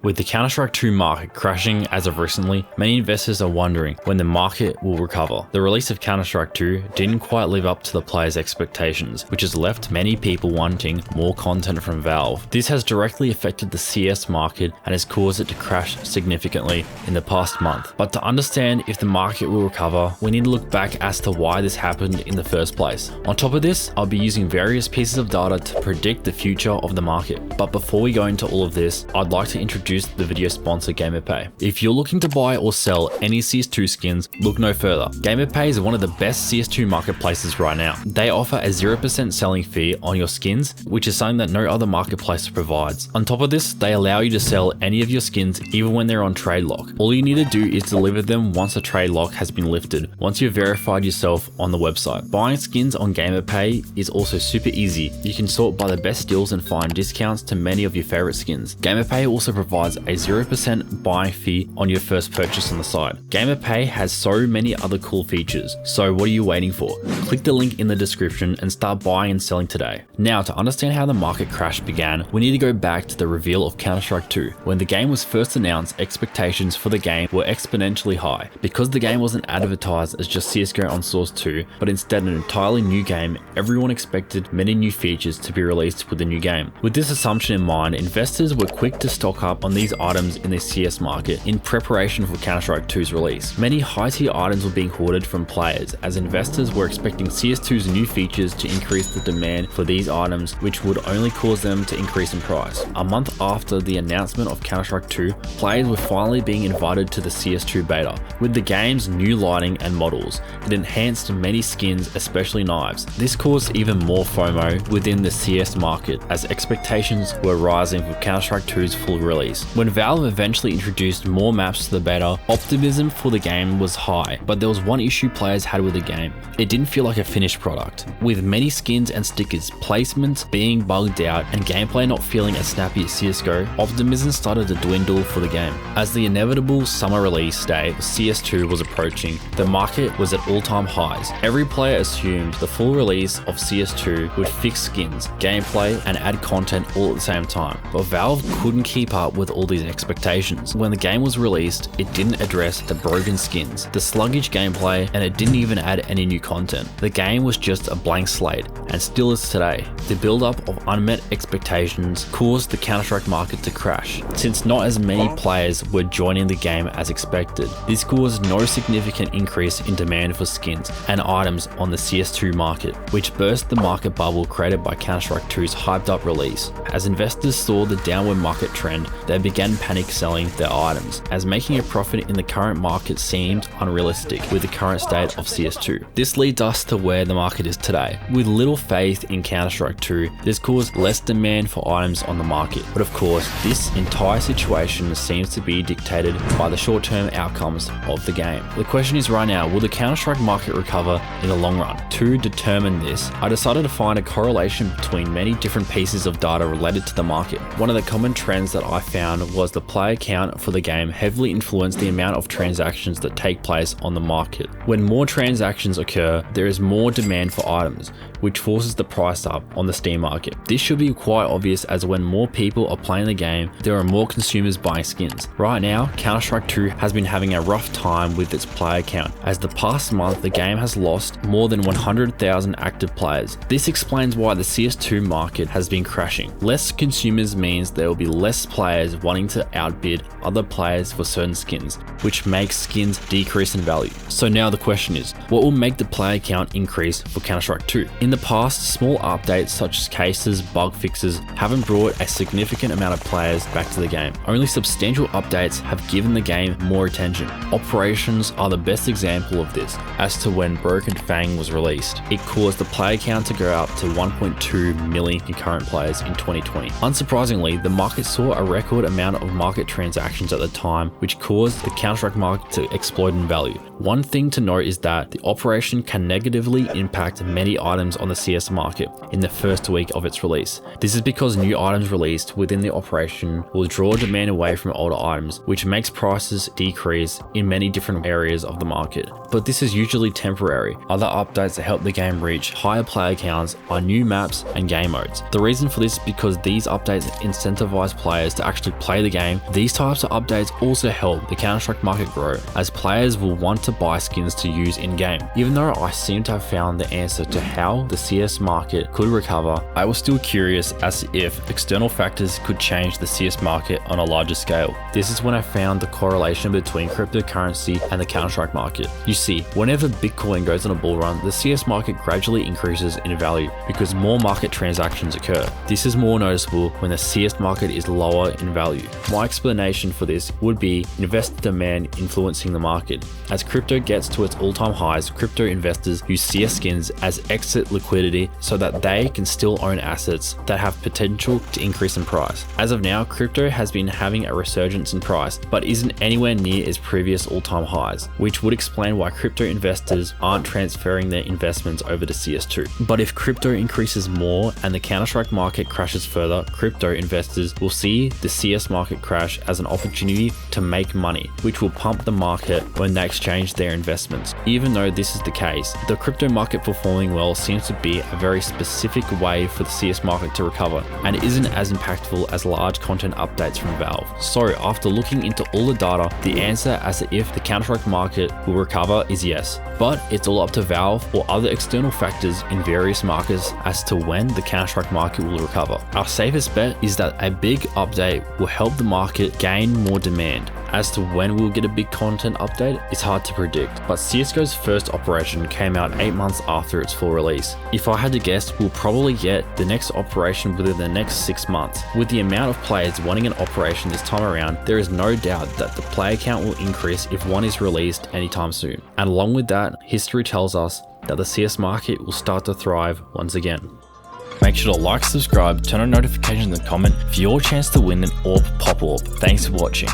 With the Counter-Strike 2 market crashing as of recently, many investors are wondering when the market will recover. The release of Counter-Strike 2 didn't quite live up to the players' expectations, which has left many people wanting more content from Valve. This has directly affected the CS market and has caused it to crash significantly in the past month. But to understand if the market will recover, we need to look back as to why this happened in the first place. On top of this, I'll be using various pieces of data to predict the future of the market. But before we go into all of this, I'd like to introduce the video sponsor GamerPay. If you're looking to buy or sell any CS2 skins, look no further. GamerPay is one of the best CS2 marketplaces right now. They offer a 0% selling fee on your skins, which is something that no other marketplace provides. On top of this, they allow you to sell any of your skins even when they're on trade lock. All you need to do is deliver them once a trade lock has been lifted, once you've verified yourself on the website. Buying skins on GamerPay is also super easy. You can sort by the best deals and find discounts to many of your favorite skins. GamerPay also provides a 0% buying fee on your first purchase on the site. GamerPay has so many other cool features, so what are you waiting for? Click the link in the description and start buying and selling today. Now, to understand how the market crash began, we need to go back to the reveal of Counter-Strike 2. When the game was first announced, expectations for the game were exponentially high. Because the game wasn't advertised as just CSGO on Source 2, but instead an entirely new game, everyone expected many new features to be released with the new game. With this assumption in mind, investors were quick to stock up on these items in the CS market in preparation for Counter-Strike 2's release. Many high-tier items were being hoarded from players, as investors were expecting CS2's new features to increase the demand for these items, which would only cause them to increase in price. A month after the announcement of Counter-Strike 2, players were finally being invited to the CS2 beta. With the game's new lighting and models, it enhanced many skins, especially knives. This caused even more FOMO within the CS market, as expectations were rising for Counter-Strike 2's full release. When Valve eventually introduced more maps to the beta, optimism for the game was high, but there was one issue players had with the game. It didn't feel like a finished product. With many skins and stickers, placements being bugged out, and gameplay not feeling as snappy as CSGO, optimism started to dwindle for the game. As the inevitable summer release day of CS2 was approaching, the market was at all-time highs. Every player assumed the full release of CS2 would fix skins, gameplay, and add content all at the same time, but Valve couldn't keep up with all these expectations. When the game was released, it didn't address the broken skins, the sluggish gameplay, and it didn't even add any new content. The game was just a blank slate, and still is today. The build-up of unmet expectations caused the Counter-Strike market to crash, since not as many players were joining the game as expected. This caused no significant increase in demand for skins and items on the CS2 market, which burst the market bubble created by Counter-Strike 2's hyped-up release. As investors saw the downward market trend, they began panic selling their items, as making a profit in the current market seemed unrealistic with the current state of CS2. This leads us to where the market is today. With little faith in Counter-Strike 2, this caused less demand for items on the market. But of course, this entire situation seems to be dictated by the short-term outcomes of the game. The question is right now, will the Counter-Strike market recover in the long run? To determine this, I decided to find a correlation between many different pieces of data related to the market. One of the common trends that I found was the player count for the game heavily influenced the amount of transactions that take place on the market. When more transactions occur, there is more demand for items, which forces the price up on the Steam market. This should be quite obvious, as when more people are playing the game, there are more consumers buying skins. Right now, Counter-Strike 2 has been having a rough time with its player count, as the past month the game has lost more than 100,000 active players. This explains why the CS2 market has been crashing. Less consumers means there will be less players wanting to outbid other players for certain skins, which makes skins decrease in value. So now the question is, what will make the player count increase for Counter-Strike 2? In the past, small updates such as cases, bug fixes haven't brought a significant amount of players back to the game. Only substantial updates have given the game more attention. Operations are the best example of this, as to when Broken Fang was released. It caused the player count to go up to 1.2 million concurrent players in 2020. Unsurprisingly, the market saw a record amount of market transactions at the time, which caused the Counter-Strike market to explode in value. One thing to note is that the operation can negatively impact many items on the CS market in the first week of its release. This is because new items released within the operation will draw demand away from older items, which makes prices decrease in many different areas of the market. But this is usually temporary. Other updates that help the game reach higher player counts are new maps and game modes. The reason for this is because these updates incentivize players to actually actually play the game, these types of updates also help the Counter-Strike market grow, as players will want to buy skins to use in-game. Even though I seem to have found the answer to how the CS market could recover, I was still curious as to if external factors could change the CS market on a larger scale. This is when I found the correlation between cryptocurrency and the Counter-Strike market. You see, whenever Bitcoin goes on a bull run, the CS market gradually increases in value because more market transactions occur. This is more noticeable when the CS market is lower in value. My explanation for this would be investor demand influencing the market. As crypto gets to its all-time highs, crypto investors use CS skins as exit liquidity so that they can still own assets that have potential to increase in price. As of now, crypto has been having a resurgence in price, but isn't anywhere near its previous all-time highs, which would explain why crypto investors aren't transferring their investments over to CS2. But if crypto increases more and the Counter-Strike market crashes further, crypto investors will see the CS market crash as an opportunity to make money, which will pump the market when they exchange their investments. Even though this is the case, the crypto market performing well seems to be a very specific way for the CS market to recover, and it isn't as impactful as large content updates from Valve. So after looking into all the data, the answer as to if the Counter-Strike market will recover is yes, but it's all up to Valve or other external factors in various markets as to when the Counter-Strike market will recover. Our safest bet is that a big update will help the market gain more demand. As to when we'll get a big content update, it's hard to predict, but CSGO's first operation came out 8 months after its full release. If I had to guess, we'll probably get the next operation within the next 6 months. With the amount of players wanting an operation this time around, there is no doubt that the player count will increase if one is released anytime soon. And along with that, history tells us that the CS market will start to thrive once again. Make sure to like, subscribe, turn on notifications and comment for your chance to win an AWP Pop AWP. Thanks for watching.